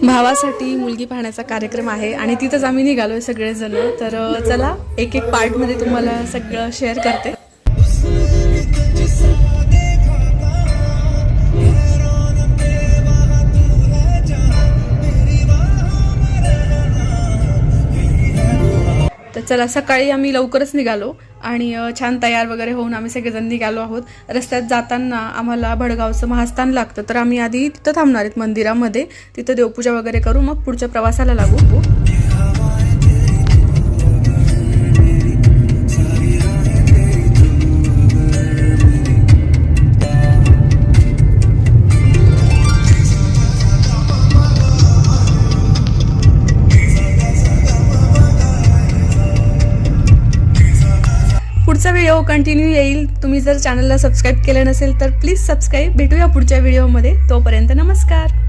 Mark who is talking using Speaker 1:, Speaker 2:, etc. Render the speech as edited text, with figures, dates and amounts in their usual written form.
Speaker 1: भावासाठी मुलगी पाहण्याचा कार्यक्रम आहे आणि तिथंच आम्ही निघालोय सगळेजण। तर चला एक एक पार्टमध्ये तुम्हाला सगळं शेअर करते। तर चला सकाळी आम्ही लवकरच निघालो आणि छान तयार वगैरे होऊन आम्ही सगळेजण निघालो आहोत। रस्त्यात जाताना आम्हाला भडगावचं महास्थान लागतं, तर आम्ही आधी तिथं थांबणार आहेत मंदिरामध्ये, तिथं देवपूजा वगैरे करू, मग पुढच्या प्रवासाला लागू। पुढचा व्हिडिओ कंटिन्यू येईल। तुम्ही जर चॅनलला सबस्क्राइब केलं नसेल तर प्लीज सबस्क्राइब। भेटूया पुढच्या व्हिडिओमध्ये, तोपर्यंत नमस्कार।